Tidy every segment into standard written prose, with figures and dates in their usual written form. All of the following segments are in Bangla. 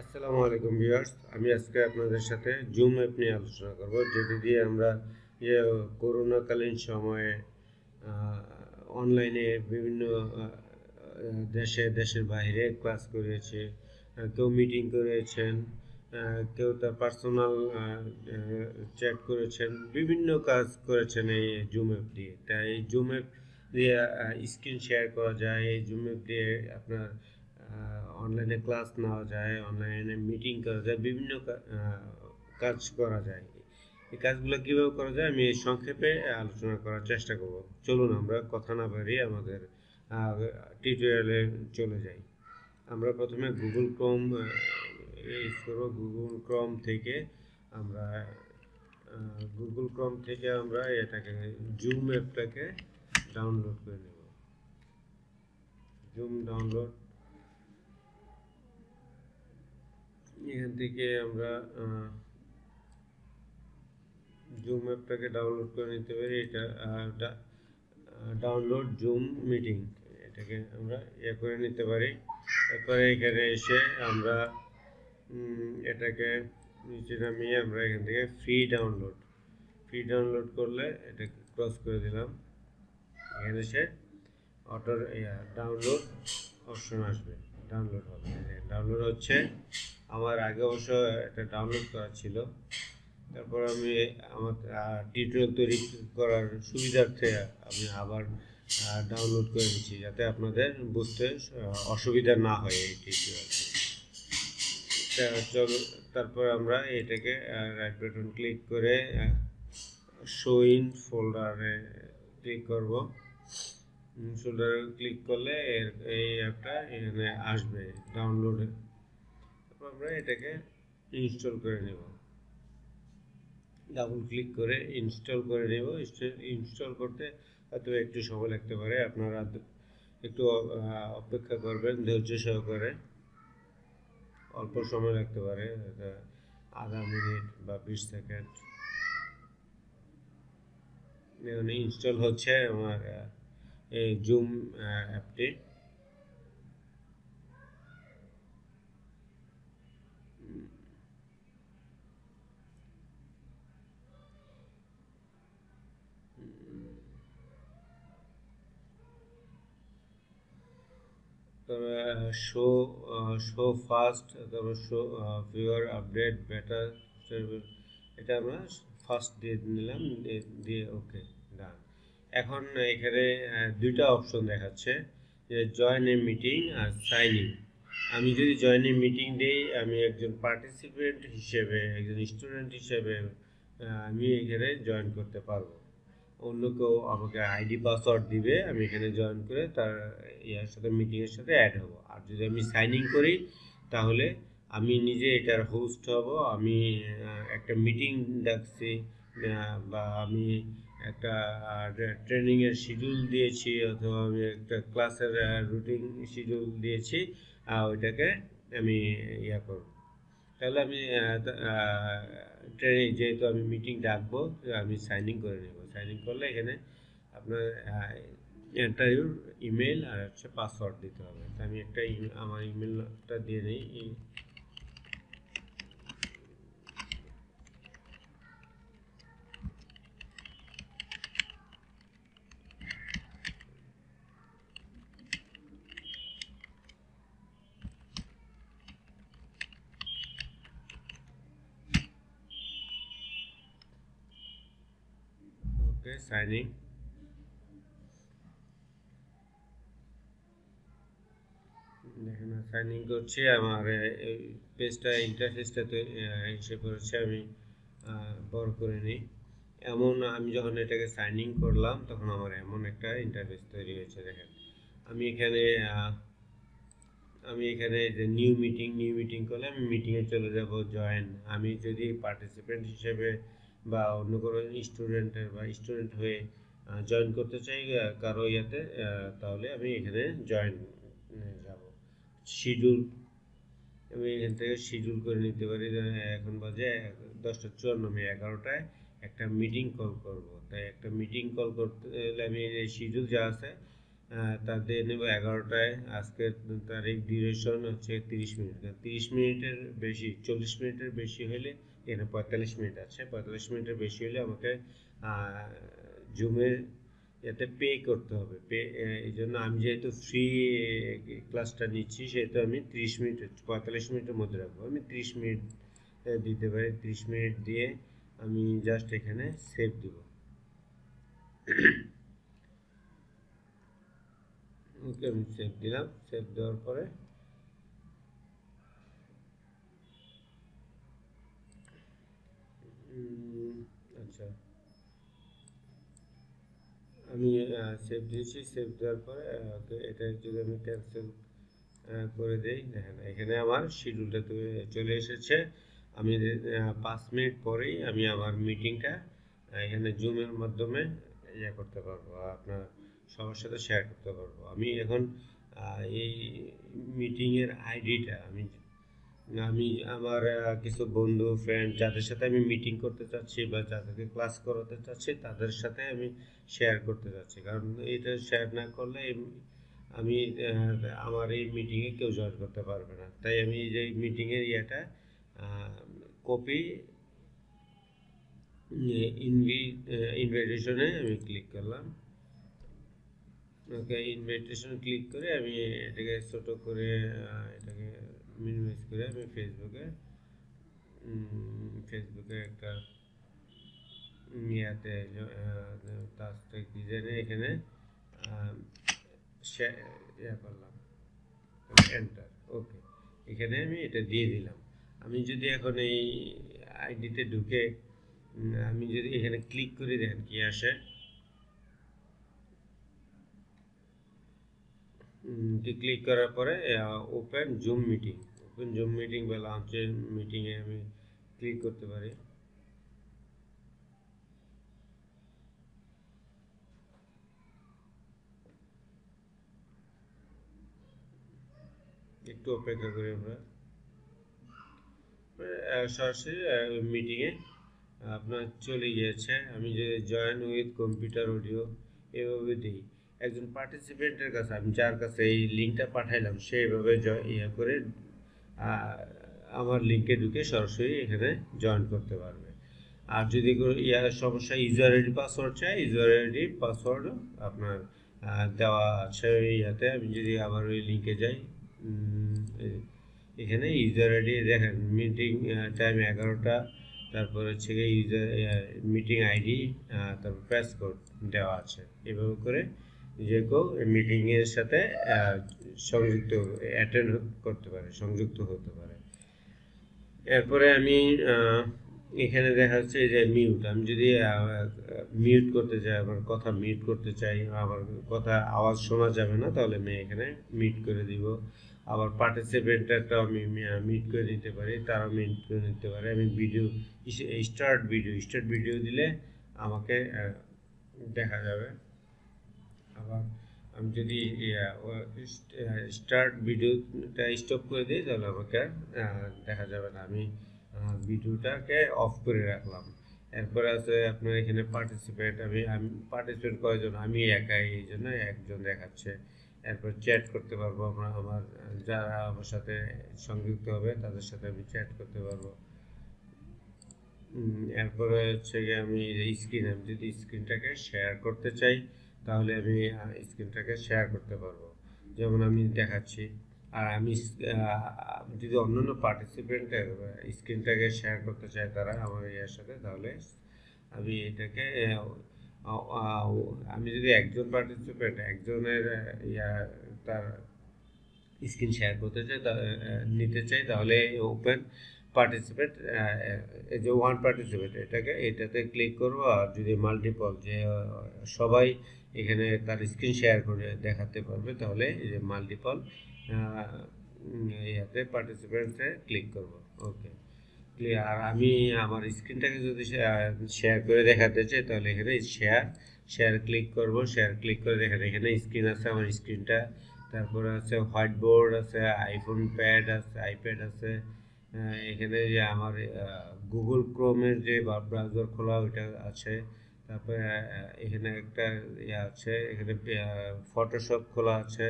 আসসালামু আলাইকুম ভিউয়ার্স। আমি আজকে আপনাদের সাথে জুম অ্যাপ নিয়ে আলোচনা করব, যেটি দিয়ে আমরা ইয়ে করোনাকালীন সময়ে অনলাইনে বিভিন্ন দেশের বাইরে ক্লাস করেছে, কেউ মিটিং করেছেন, কেউ তার পার্সোনাল চ্যাট করেছেন, বিভিন্ন কাজ করেছেন এই জুম অ্যাপ দিয়ে। তাই এই জুম অ্যাপ দিয়ে স্ক্রিন শেয়ার করা যায়, এই জুম অ্যাপ দিয়ে আপনার অনলাইনে ক্লাস নেওয়া যায়, অনলাইনে মিটিং করা যায়, বিভিন্ন কাজ করা যায়। এই কাজগুলো কীভাবে করা যায় আমি সংক্ষেপে আলোচনা করার চেষ্টা করব। চলুন আমরা কথা না বাড়িয়ে আমাদের টিউটোরিয়ালে চলে যাই। আমরা প্রথমে গুগল ক্রোম ইউজ করব। আমরা গুগল ক্রোম থেকে আমরা এটাকে জুম অ্যাপটাকে ডাউনলোড করে নেব। জুম ডাউনলোড, এখান থেকে আমরা জুম অ্যাপটাকে ডাউনলোড করে নিতে পারি। এটা ডাউনলোড জুম মিটিং, এটাকে আমরা করে নিতে পারি। তারপরে এখানে এসে আমরা এটাকে নিচে নামিয়ে আমরা এখান থেকে ফ্রি ডাউনলোড করলে এটাকে ক্রস করে দিলাম। এখানে এসে অটো ডাউনলোড অপশন আসবে, ডাউনলোড হবে। ডাউনলোড হচ্ছে। আমার আগে অবশ্য এটা ডাউনলোড করা ছিল, তারপর আমি আমার টিউটোরিয়াল তৈরি করার সুবিধার্থে আমি আবার ডাউনলোড করে নিচ্ছি, যাতে আপনাদের বুঝতে অসুবিধা না হয় এই টিউটোরিয়াল। চলো, তারপর আমরা এটাকে রাইট বাটন ক্লিক করে শো ইন ফোল্ডারে ক্লিক করব। ফোল্ডারে ক্লিক করলে এই অ্যাপটা এখানে আসবে ডাউনলোডে। তারপর আমরা এটাকে ইনস্টল করে নেব। ডাবল ক্লিক করে ইনস্টল করে নেব। ইনস্টল করতে হয়তো একটু সময় লাগতে পারে, আপনারা একটু অপেক্ষা করবেন ধৈর্য সহকারে। অল্প সময় লাগতে পারে, আধা মিনিট বা 20 সেকেন্ড। এখানে ইনস্টল হচ্ছে আমার এই জুম অ্যাপটি। শো শো ফাস্ট, তারপর শো ভিউয়ার আপডেট বেটার, এটা আমরা ফার্স্ট দিয়ে নিলাম, দিয়ে ওকে ডান। এখন এখানে দুইটা অপশন দেখাচ্ছে, যে জয়েন এ মিটিং আর সাইন ইন। আমি যদি জয়েন এ মিটিং দিই, আমি একজন পার্টিসিপেন্ট হিসেবে, একজন স্টুডেন্ট হিসেবে আমি এখানে জয়েন করতে পারবো। অন্য কেউ আমাকে আইডি পাসওয়ার্ড দিবে, আমি এখানে জয়েন করে তার ইয়ার সাথে মিটিংয়ের সাথে অ্যাড হব। আর যদি আমি সাইন ইন করি, তাহলে আমি নিজে এটার হোস্ট হব। আমি একটা মিটিং ডাকছি, বা আমি একটা ট্রেনিংয়ের শিডিউল দিয়েছি, অথবা আমি একটা ক্লাসের রুটিন শিডিউল দিয়েছি, ওইটাকে আমি ইয়া করব। তাহলে আমি ট্রেনিং, যেহেতু আমি মিটিং ডাকবো, আমি সাইন ইন করে নেব। সাইন ইন করলে এখানে আপনার ইন্টারভিউর ইমেল আর হচ্ছে পাসওয়ার্ড দিতে হবে। তো আমি একটা আমার ইমেলটা দিয়ে নিই। ওকে, সাইন ইন। দেখেন সাইন ইন করছি, আমার এই পেজটা, ইন্টারফেসটা তো এসে পড়েছে। আমি বড় করে নিই। এমন আমি যখন এটাকে সাইন ইন করলাম, তখন আমার এমন একটা ইন্টারফেস তৈরি হয়েছে। দেখেন আমি এখানে যে নিউ মিটিং করলে আমি মিটিংয়ে চলে যাব, জয়েন। আমি যদি পার্টিসিপেন্ট হিসেবে বা অন্য কোনো স্টুডেন্ট হয়ে জয়েন করতে চাই কারো ইয়াতে, তাহলে আমি এখানে জয়েন যাব। শিডিউল, আমি এখান থেকে শিডিউল করে নিতে পারি। এখন বাজে 10:54, আমি 11টায় একটা মিটিং কল করব। তাই একটা মিটিং কল করতে হলে আমি এই শিডিউল যা আছে তা দিয়ে নেব 11টায়। আজকের তারিখ, ডিউরেশন হচ্ছে 30 মিনিট। 30 মিনিটের বেশি, 40 মিনিটের বেশি হলে, এখানে 45 মিনিট আছে, 45 মিনিটের বেশি হলে আমাকে জুমের এতে পে করতে হবে। এই জন্য আমি যেহেতু ফ্রি ক্লাসটা নিচ্ছি, সেহেতু আমি 30 মিনিট, 45 মিনিটের মধ্যে রাখবো। আমি 30 মিনিট দিতে পারি। 30 মিনিট দিয়ে আমি জাস্ট এখানে সেভ দেব। ওকে, আমি সেভ দিলাম। সেভ দেওয়ার পরে আচ্ছা, আমি সেভ দিয়েছি। সেভ দেওয়ার পরে ওকে, এটা যদি আমি ক্যান্সেল করে দেই, দেখেন এখানে আমার শিডিউলটা চলে এসেছে। আমি 5 মিনিট পরেই আমি আমার মিটিংটা এখানে জুমের মাধ্যমে করতে পারবো, আপনার সবার সাথে শেয়ার করতে পারবো। আমি এখন এই মিটিংয়ের আইডিটা আমি আমি আমার কিছু বন্ধু ফ্রেন্ড যাদের সাথে আমি মিটিং করতে চাচ্ছি বা যাদেরকে ক্লাস করাতে চাচ্ছি, তাদের সাথে আমি শেয়ার করতে চাচ্ছি। কারণ এটা শেয়ার না করলে আমি আমার এই মিটিংয়ে কেউ জয়েন করতে পারবে না। তাই আমি এই যে মিটিংয়ের ইয়েটা কপি ইনভাইটেশনে আমি ক্লিক করলাম। ওকে, ইনভাইটেশন ক্লিক করে আমি এটাকে ছোট করে এটাকে মিনিমাইজ করে আমি ফেসবুকে একটা ইয়াতে টাস্ক ডিজাইনে এখানে ইয়া করলাম, এন্টার। ওকে, এখানে আমি এটা দিয়ে দিলাম। আমি যদি এখন এই আইডিতে ঢুকে আমি যদি এখানে ক্লিক করে, দেখেন কি আসে। ক্লিক করার পরে open zoom meeting, open zoom meeting বা লঞ্চের মিটিংয়ে আমি ক্লিক করতে পারি। একটু অপেক্ষা করি আমরা। সরাসরি মিটিংয়ে আপনার চলে গিয়েছে। আমি যে জয়েন উইথ কম্পিউটার অডিও এভাবে দিই। একজন পার্টিসিপেন্টের কাছে, আমি যার কাছে এই লিঙ্কটা পাঠাইলাম, সেইভাবে ইয়ে করে আমার লিঙ্কে ঢুকে সরাসরি এখানে জয়েন করতে পারবে। আর যদি কোনো সমস্যা, ইউজার আইডি পাসওয়ার্ড চাই, ইউজার আইডি পাসওয়ার্ডও আপনার দেওয়া আছে ইয়াতে। আমি যদি আবার ওই লিঙ্কে যাই, এখানে ইউজার আইডি দেখেন, মিটিং টাইম 11টা, তারপর হচ্ছে গিয়ে ইউজার মিটিং আইডি, তারপর প্রেস কোড দেওয়া আছে। এভাবে করে যে কেউ মিটিংয়ের সাথে সংযুক্ত, অ্যাটেন্ড করতে পারে, সংযুক্ত হতে পারে। এরপরে আমি এখানে দেখা যাচ্ছে যে মিউট, আমি যদি মিউট করতে চাই, আমার কথা মিউট করতে চাই, আমার কথা আওয়াজ শোনা যাবে না, তাহলে আমি এখানে মিউট করে দিব। আবার পার্টিসিপেন্টটাও আমি মিউট করে দিতে পারি, তারাও মিউট করে নিতে পারে। আমি ভিডিও স্টার্ট ভিডিও দিলে আমাকে দেখা যাবে। আবার আমি যদি স্টার্ট ভিডিওটা স্টপ করে দিই, তাহলে আমাকে দেখা যাবে না। আমি ভিডিওটাকে অফ করে রাখলাম। এরপরে আছে আপনার এখানে পার্টিসিপেট, আমি পার্টিসিপেট কয়জন, আমি একাই, এই জন্য একজন দেখাচ্ছে। এরপর চ্যাট করতে পারবো আমরা, আমার যারা আমার সাথে সংযুক্ত হবে তাদের সাথে আমি চ্যাট করতে পারবো। এরপরে হচ্ছে গিয়ে আমি আমি যদি স্ক্রিনটাকে শেয়ার করতে চাই, তাহলে আমি স্ক্রিনটাকে শেয়ার করতে পারবো, যেমন আমি দেখাচ্ছি। আর আমি যদি অন্যান্য পার্টিসিপেন্টের স্ক্রিনটাকে শেয়ার করতে চাই তারা আমার ইয়ার সাথে, তাহলে আমি এটাকে আমি যদি একজন পার্টিসিপেন্ট একজনের তার স্ক্রিন শেয়ার করতে চাই, নিতে চাই, তাহলে ওপেন পার্টিসিপেট, এই যে ওয়ান পার্টিসিপেট এটাতে ক্লিক করব। আর যদি মাল্টিপল, যে সবাই এখানে তার স্ক্রিন শেয়ার করে দেখাতে পারবে, তাহলে এই যে মাল্টিপল ইয়াতে পার্টিসিপেন্টসে ক্লিক করব। ওকে, ক্লিয়ার। আর আমি আমার স্ক্রিনটাকে যদি শেয়ার করে দেখাতে চাই, তাহলে এখানে শেয়ার ক্লিক করব। শেয়ার ক্লিক করে দেখেন এখানে স্ক্রিন আছে, আমার স্ক্রিনটা। তারপরে আছে হোয়াইট বোর্ড আছে, আইফোন প্যাড আছে, আইপ্যাড আছে। এখানে যে আমার গুগল ক্রোমের যে ব্রাউজার খোলা ওইটা আছে। তারপরে এখানে একটা ইয়ে আছে, এখানে ফটোশপ খোলা আছে,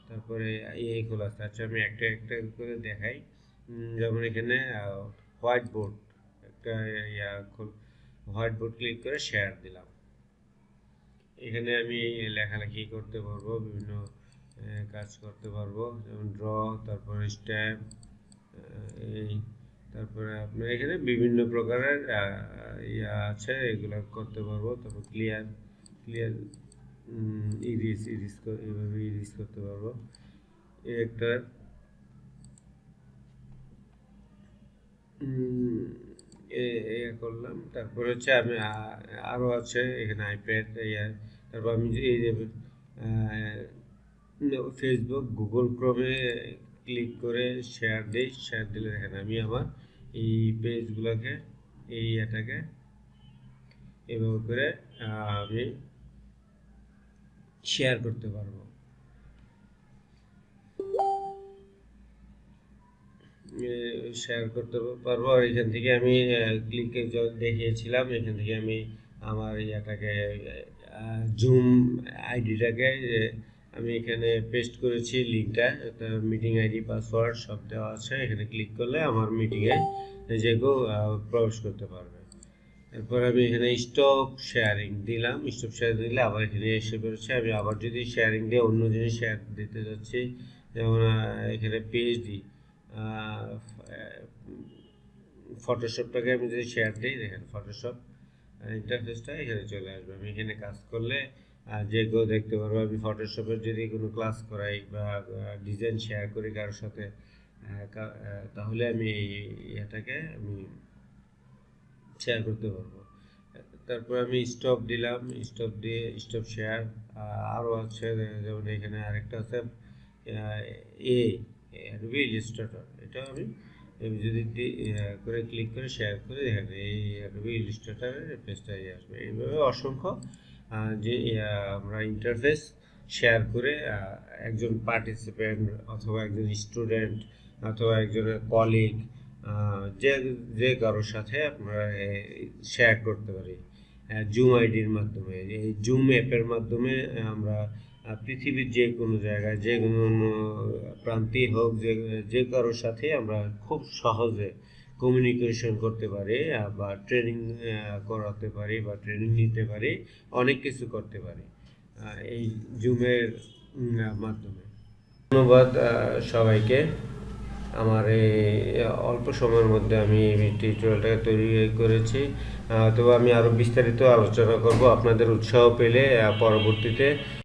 তারপরে এই খোলা আছে। আচ্ছা আমি একটা একটা করে দেখাই। যেমন এখানে হোয়াইট বোর্ড, একটা ইয়া হোয়াইট বোর্ড ক্লিক করে শেয়ার দিলাম। এখানে আমি লেখালেখি করতে পারবো, বিভিন্ন কাজ করতে পারবো, যেমন ড্র, তারপরে স্ট্যাম্প, এই তারপরে আপনার এখানে বিভিন্ন প্রকারের ইয়া আছে, এগুলো করতে পারবো। তারপর ক্লিয়ার ক্লিয়ার ইরিস ইরিস এইভাবে ইরিস করতে পারবো। এই একটা করলাম। তারপর হচ্ছে আমি আরও আছে এখানে আইপ্যাড ইয়া। তারপর আমি যে এই যে ফেসবুক, গুগল ক্রোমে ক্লিক করে শেয়ার দিই, শেয়ার দিলে দেখেন আমি আমার এই পেজগুলোকে, এই এটাকে এভাবে করে আমি শেয়ার করতে পারবো। শেয়ার করতে পারবো। আর এখান থেকে আমি ক্লিকে দেখিয়েছিলাম, এখান থেকে আমি আমার ইয়েটাকে জুম আইডিটাকে আমি এখানে পেস্ট করেছি, লিঙ্কটা মিটিং আইডি পাসওয়ার্ড সব দেওয়া আছে। এখানে ক্লিক করলে আমার মিটিংয়ে যে কেউ প্রবেশ করতে পারবে। এরপর আমি এখানে স্টপ শেয়ারিং দিলাম, স্টপ শেয়ারিং দিলে আবার এখানে এসে বেরোচ্ছে। আমি আবার যদি শেয়ারিং দিয়ে অন্য জিনিস শেয়ার দিতে যাচ্ছি, যেমন এখানে পিএইচডি ফটোশপটাকে আমি যদি শেয়ার দিই, দেখেন ফটোশপ ইন্টারফেসটা এখানে চলে আসবে। আমি এখানে কাজ করলে যে কেউ দেখতে পারবো। আমি ফটোশপের যদি কোনো ক্লাস করাই বা ডিজাইন শেয়ার করি কারোর সাথে, তাহলে আমি এটাকে আমি শেয়ার করতে পারবো। তারপর আমি স্টপ দিলাম, স্টপ দিয়ে স্টপ শেয়ার। আরও আছে, যেমন এখানে আরেকটা আছে অ্যাডোবি ইলাস্ট্রেটর। এটা আমি যদি করে ক্লিক করে শেয়ার করে দেখেন এই অ্যাডোবি ইলাস্ট্রেটরের পেজটাই আসবে। এইভাবে অসংখ্য যে আমরা ইন্টারফেস শেয়ার করে একজন পার্টিসিপেন্ট অথবা একজন স্টুডেন্ট অথবা একজনের কলিগ, যে যে কারোর সাথে আপনারা শেয়ার করতে পারি জুম আইডির মাধ্যমে। এই জুম অ্যাপের মাধ্যমে আমরা পৃথিবীর যে কোনো জায়গায়, যে কোনো প্রান্তেই হোক, যে কারোর সাথে আমরা খুব সহজে কমিউনিকেশন করতে পারি বা ট্রেনিং করাতে পারি বা ট্রেনিং নিতে পারি, অনেক কিছু করতে পারি এই জুমের মাধ্যমে। ধন্যবাদ সবাইকে। আমার এই অল্প সময়ের মধ্যে আমি এই টিউটোরিয়ালটা তৈরি করেছি। তবে আমি আরও বিস্তারিত আলোচনা করব আপনাদের উৎসাহ পেলে পরবর্তীতে।